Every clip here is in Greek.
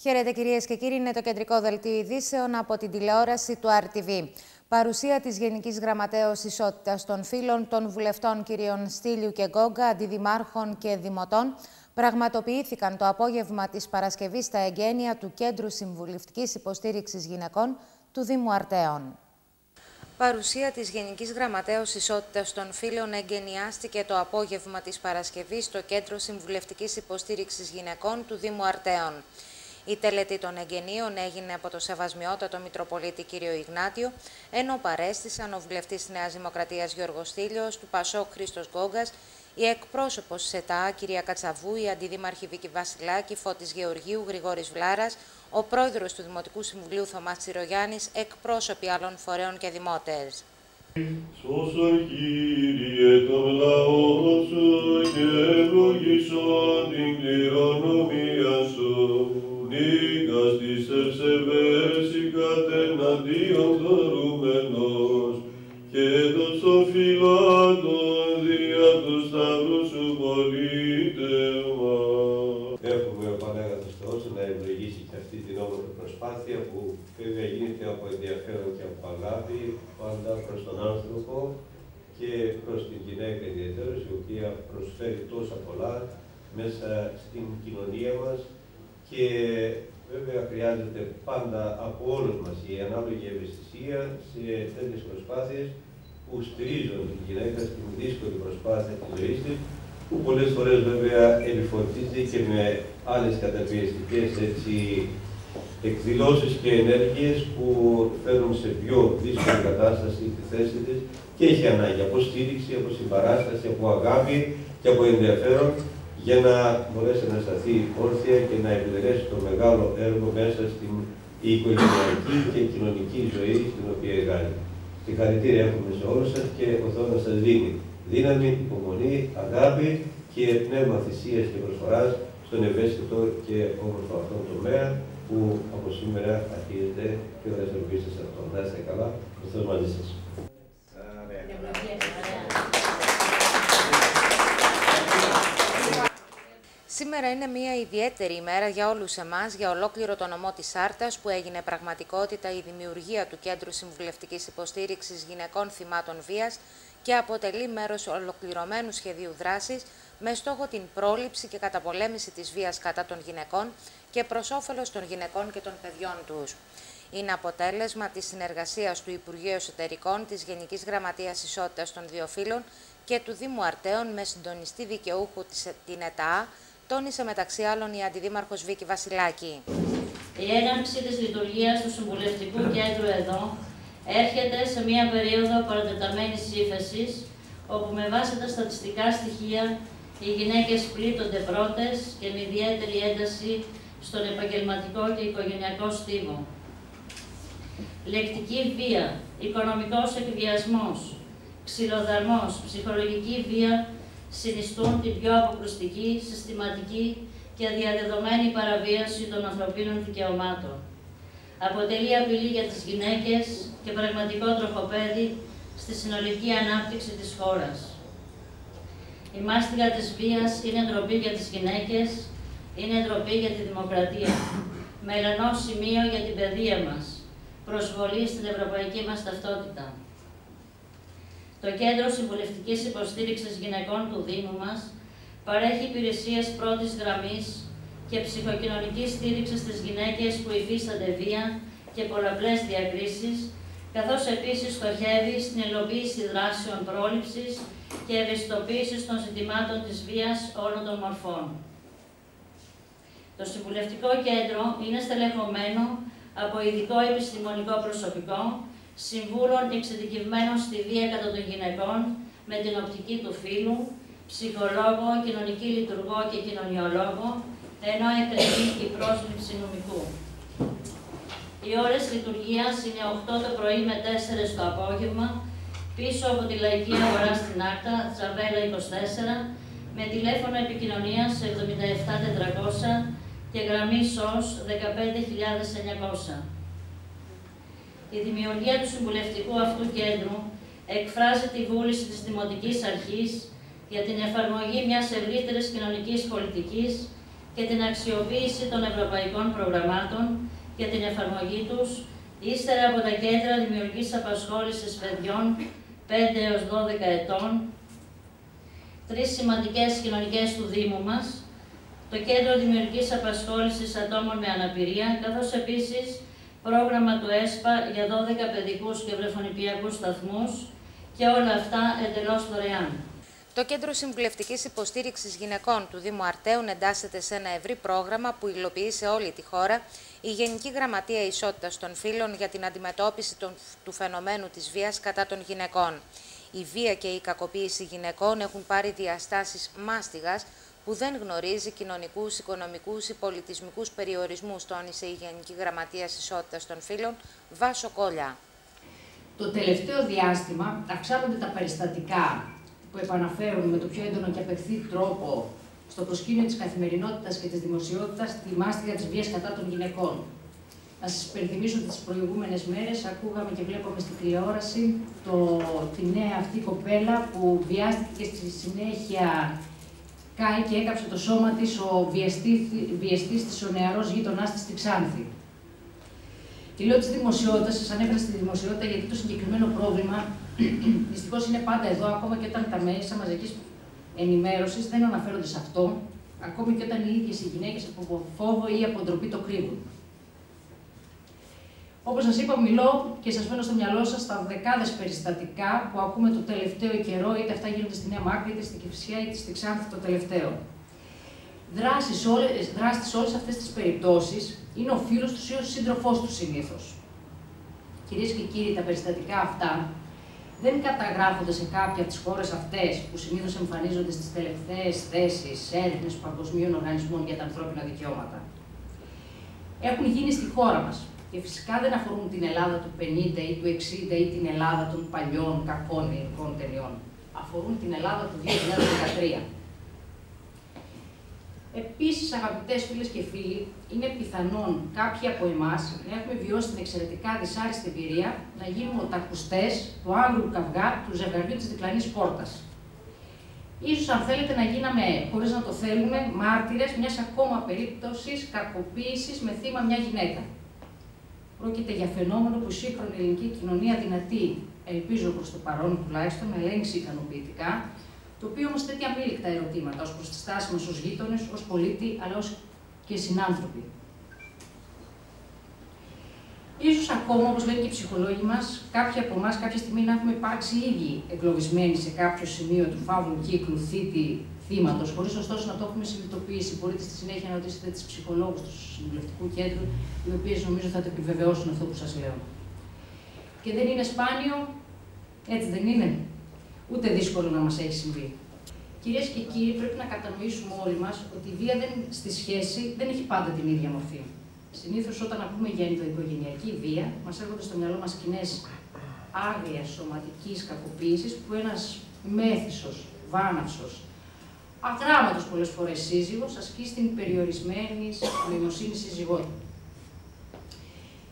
Χαίρετε κυρίες και κύριοι, είναι το κεντρικό δελτίο ειδήσεων από την τηλεόραση του RTV. Παρουσία της Γενικής Γραμματέως Ισότητας των Φύλων των βουλευτών κυρίων Στήλιου και Γκόγκα, αντιδημάρχων και δημοτών, πραγματοποιήθηκαν το απόγευμα της Παρασκευής στα εγγένεια του Κέντρου Συμβουλευτικής Υποστήριξης Γυναικών του Δήμου Αρτέων. Παρουσία της Γενικής Γραμματέως Ισότητας των Φύλων εγγενιάστηκε το απόγευμα της Παρασκευής στο Κέντρο Συμβουλευτικής Υποστήριξης Γυναικών του Δήμου Αρτέων. Η τελετή των εγγενείων έγινε από το Σεβασμιότατο Μητροπολίτη κ. Ιγνάτιο, ενώ παρέστησαν ο βουλευτής της Νέας Δημοκρατίας Γιώργος Στήλιος, του Πασόκ Χρήστος Γκόγκας, η εκπρόσωπος της ΕΤΑ κ. Κατσαβού, η αντιδήμαρχη Βίκη Βασιλάκη, Φώτης Γεωργίου, Γρηγόρης Βλάρας, ο πρόεδρος του Δημοτικού Συμβουλίου Θωμάς Τσιρογιάννης, εκπρόσωποι άλλων φορέων και δημότες. Σώσον, Κύριε, τον λαό σου και ευλογήσον την κληρονομία σου. Νίκας της ευσεβές κατεναντίον δωρούμενος και των σοφυλάτων δια του σταυρού σου πολίτευμα. Εύχομαι ο Πανάγαθος Θεός να ευλογήσει και αυτή την όμορφη προσπάθεια που βέβαια γίνεται από ενδιαφέρον και από αγάπη πάντα προς τον άνθρωπο και προς την γυναίκα ιδιαίτερως, η οποία προσφέρει τόσα πολλά μέσα στην κοινωνία μας και βέβαια χρειάζεται πάντα από όλους μας η ανάλογη ευαισθησία σε τέτοιες προσπάθειες που στηρίζουν την γυναίκα στην δύσκολη προσπάθεια της ζωής της, που πολλές φορές βέβαια επιφορτίζει και με άλλες καταπιεστικές εκδηλώσεις και ενέργειες που φέρνουν σε πιο δύσκολη κατάσταση τη θέση της και έχει ανάγκη από στήριξη, από συμπαράσταση, από αγάπη και από ενδιαφέρον για να μπορέσει να σταθεί όρθια και να επιτελέσει το μεγάλο έργο μέσα στην οικογενειακή και κοινωνική ζωή στην οποία εργάζεται. Συγχαρητήρια έχουμε σε όλους σας και ο Θεός να σας δίνει δύναμη, υπομονή, αγάπη και πνεύμα θυσίας και προσφοράς στον ευαίσθητο και όμορφο αυτόν τομέα που από σήμερα αρχίζεται και θα δραστηριοποιήσετε σε αυτό. Να είστε καλά, ο Θεός μαζί σας. Σήμερα είναι μια ιδιαίτερη ημέρα για όλους εμάς, για ολόκληρο το νομό της Άρτας, που έγινε πραγματικότητα η δημιουργία του Κέντρου Συμβουλευτικής Υποστήριξης Γυναικών Θυμάτων Βίας και αποτελεί μέρος ολοκληρωμένου σχεδίου δράσης με στόχο την πρόληψη και καταπολέμηση της βίας κατά των γυναικών και προς όφελος των γυναικών και των παιδιών τους. Είναι αποτέλεσμα της συνεργασίας του Υπουργείου Εσωτερικών, της Γενικής Γραμματείας Ισότητας των Δύο Φύλων και του Δήμου Αρτέων με συντονιστή δικαιούχου την ΕΤΑ, τόνισε μεταξύ άλλων η αντιδήμαρχος Βίκη Βασιλάκη. Η έναρξη της λειτουργίας του Συμβουλευτικού Κέντρου εδώ έρχεται σε μια περίοδο παρατεταμένης ύφεσης, όπου με βάση τα στατιστικά στοιχεία οι γυναίκες πλήττονται πρώτες και με ιδιαίτερη ένταση στον επαγγελματικό και οικογενειακό στίβο. Λεκτική βία, οικονομικός εκβιασμός, ξυλοδαρμός, ψυχολογική βία συνιστούν την πιο αποκρουστική, συστηματική και διαδεδομένη παραβίαση των ανθρωπίνων δικαιωμάτων. Αποτελεί απειλή για τις γυναίκες και πραγματικό τροχοπέδι στη συνολική ανάπτυξη της χώρας. Η μάστιγα της βίας είναι ντροπή για τις γυναίκες, είναι ντροπή για τη δημοκρατία, μελανό σημείο για την παιδεία μας, προσβολή στην ευρωπαϊκή μας ταυτότητα. Το Κέντρο Συμβουλευτικής Υποστήριξης Γυναικών του Δήμου μας παρέχει υπηρεσίες πρώτης γραμμής και ψυχοκοινωνική στήριξη στις γυναίκες που υφίστανται βία και πολλαπλές διακρίσεις, καθώς επίσης στοχεύει στην υλοποίηση δράσεων πρόληψης και ευαισθητοποίησης των ζητημάτων της βίας όλων των μορφών. Το Συμβουλευτικό Κέντρο είναι στελεχωμένο από ειδικό επιστημονικό προσωπικό, συμβούλων εξειδικευμένων στη βία κατά των γυναικών με την οπτική του φύλου, ψυχολόγο, κοινωνική λειτουργό και κοινωνιολόγο, ενώ εκκρεμεί η πρόσληψη νομικού. Οι ώρες λειτουργίας είναι 8 το πρωί με 4 το απόγευμα, πίσω από τη Λαϊκή Αγορά στην Άρτα, Τζαβέλα 24, με τηλέφωνο επικοινωνίας 77400 και γραμμή ΣΟΣ 15900. Η δημιουργία του συμβουλευτικού αυτού κέντρου εκφράζει τη βούληση της Δημοτικής Αρχής για την εφαρμογή μιας ευρύτερης κοινωνικής πολιτικής και την αξιοποίηση των ευρωπαϊκών προγραμμάτων και την εφαρμογή τους, ύστερα από τα κέντρα δημιουργικής απασχόλησης παιδιών 5 έως 12 ετών, 3 σημαντικές κοινωνικές του Δήμου μας, το Κέντρο Δημιουργικής Απασχόλησης Ατόμων με Αναπηρία, καθώς επίσης πρόγραμμα του ΕΣΠΑ για 12 παιδικούς και βρεφονηπιακούς σταθμούς και όλα αυτά εντελώς δωρεάν. Το Κέντρο Συμβουλευτικής Υποστήριξης Γυναικών του Δήμου Αρτέων εντάσσεται σε ένα ευρύ πρόγραμμα που υλοποιεί σε όλη τη χώρα η Γενική Γραμματεία Ισότητας των Φύλων για την αντιμετώπιση του φαινομένου της βίας κατά των γυναικών. Η βία και η κακοποίηση γυναικών έχουν πάρει διαστάσεις μάστιγας που δεν γνωρίζει κοινωνικούς, οικονομικούς ή πολιτισμικούς περιορισμούς, τόνισε η Γενική Γραμματεία Ισότητας των Φύλων, Βάσο Κόλια. Το τελευταίο διάστημα αυξάνονται τα περιστατικά που επαναφέρουν με το πιο έντονο και απευθύ τρόπο στο προσκήνιο της καθημερινότητας και της δημοσιότητας τη μάστιγα της βίας κατά των γυναικών. Να σας υπενθυμίσω ότι τις προηγούμενες μέρες ακούγαμε και βλέπαμε στη τηλεόραση τη νέα αυτή κοπέλα που βιάστηκε και στη συνέχεια κάει και έκαψε το σώμα της ο βιαστής της, ο νεαρός γείτονάς της στη Ξάνθη. Και λέω της δημοσιότητας, σας ανέφερα στη δημοσιότητα γιατί το συγκεκριμένο πρόβλημα δυστυχώς είναι πάντα εδώ, ακόμα και όταν τα μέσα μαζικής ενημέρωσης δεν αναφέρονται σε αυτό, ακόμη και όταν οι ίδιες οι γυναίκες από φόβο ή από ντροπή το κρύβουν. Όπως σας είπα, μιλώ και σας φέρνω στο μυαλό σας τα δεκάδες περιστατικά που ακούμε το τελευταίο καιρό, είτε αυτά γίνονται στη Νέα Μάκρη, είτε στην Κυφσιά, είτε στη Ξάνθη το τελευταίο. Δράστη σε όλες αυτές τις περιπτώσεις είναι ο φίλος του ή ο σύντροφός του συνήθως. Κυρίες και κύριοι, τα περιστατικά αυτά δεν καταγράφονται σε κάποια από τις χώρες αυτές που συνήθως εμφανίζονται στις τελευταίες θέσεις έρευνες παγκοσμίων οργανισμών για τα ανθρώπινα δικαιώματα. Έχουν γίνει στη χώρα μας. Και φυσικά δεν αφορούν την Ελλάδα του 50 ή του 60 ή την Ελλάδα των παλιών κακών ελληνικών ταινιών. Αφορούν την Ελλάδα του 2013. Επίσης, αγαπητές φίλες και φίλοι, είναι πιθανόν κάποιοι από εμάς να έχουμε βιώσει την εξαιρετικά δυσάρεστη εμπειρία να γίνουμε οτακουστές του άγριου καυγά του ζευγαριού της διπλανής πόρτας. Ίσως, αν θέλετε, να γίναμε, χωρίς να το θέλουμε, μάρτυρες μιας ακόμα περίπτωσης κακοποίησης με θύμα μια γυναίκα. Πρόκειται για φαινόμενο που η σύγχρονη ελληνική κοινωνία δυνατή, ελπίζω προς το παρόν τουλάχιστον, να ελέγξει ικανοποιητικά, το οποίο όμως θέτει αμήλικτα ερωτήματα ως προς τη στάση μας ως γείτονες, ως πολίτη, αλλά ως και συνάνθρωποι. Ίσως ακόμα, όπως λένε και οι ψυχολόγοι μας, κάποιοι από εμάς κάποια στιγμή να έχουμε υπάρξει ήδη εγκλωβισμένοι σε κάποιο σημείο του φαύλου κύκλου θύματος, χωρίς ωστόσο να το έχουμε συνειδητοποιήσει. Μπορείτε στη συνέχεια να ρωτήσετε τις ψυχολόγους του Συμβουλευτικού Κέντρου, οι οποίες νομίζω θα το επιβεβαιώσουν αυτό που σας λέω. Και δεν είναι σπάνιο, έτσι δεν είναι, ούτε δύσκολο να μας έχει συμβεί. Κυρίες και κύριοι, πρέπει να κατανοήσουμε όλοι μας ότι η βία στη σχέση δεν έχει πάντα την ίδια μορφή. Συνήθως, όταν ακούμε για ενδοοικογενειακή βία, μας έρχονται στο μυαλό μας σκηνές άγριας σωματικής κακοποίησης που ένας μέθησος, βάναυσος, αγράμματος πολλές φορές σύζυγος ασκεί στην περιορισμένη νοημοσύνη σύζυγό του.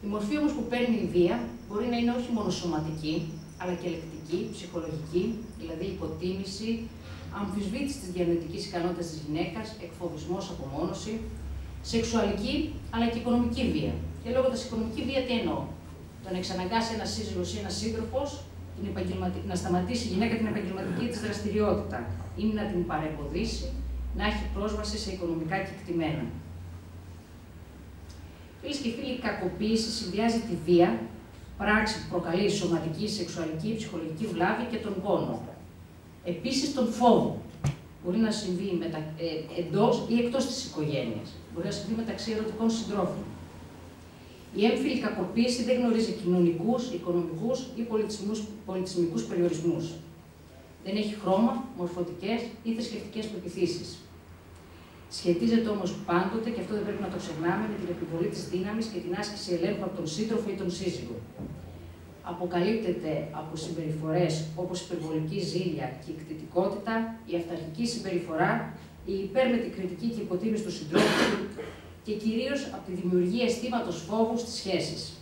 Η μορφή όμως που παίρνει η βία μπορεί να είναι όχι μόνο σωματική, αλλά και λεκτική, ψυχολογική, δηλαδή υποτίμηση, αμφισβήτηση της διανοητικής ικανότητας της γυναίκας, εκφοβισμός, απομόνωση, σεξουαλική αλλά και οικονομική βία. Και λέγοντας οικονομική βία, τι εννοώ? Το να εξαναγκάσει ένας σύζυγος ή ένας σύντροφος να σταματήσει η γυναίκα την επαγγελματική της δραστηριότητα ή να την παρεμποδίσει να έχει πρόσβαση σε οικονομικά κεκτημένα. Φίλες και φίλοι, η κακοποίηση συνδυάζει τη βία, πράξη που προκαλεί σωματική, σεξουαλική, ψυχολογική βλάβη και τον πόνο. Επίσης τον φόβο. Μπορεί να συμβεί εντός ή εκτός της οικογένειας. Μπορεί να συμβεί μεταξύ ερωτικών συντρόφων. Η έμφυλη κακοποίηση δεν γνωρίζει κοινωνικούς, οικονομικούς ή πολιτισμικούς περιορισμούς. Δεν έχει χρώμα, μορφωτικές ή θρησκευτικές πεποιθήσεις. Σχετίζεται όμως πάντοτε, και αυτό δεν πρέπει να το ξεχνάμε, με την επιβολή της δύναμης και την άσκηση ελέγχου από τον σύντροφο ή τον σύζυγο. Αποκαλύπτεται από συμπεριφορές όπως η υπερβολική ζήλια και η κτητικότητα, η αυταρχική συμπεριφορά, η υπέρμετη κριτική και υποτίμηση του συντρόφου και κυρίως από τη δημιουργία αισθήματος φόβου στις σχέσεις.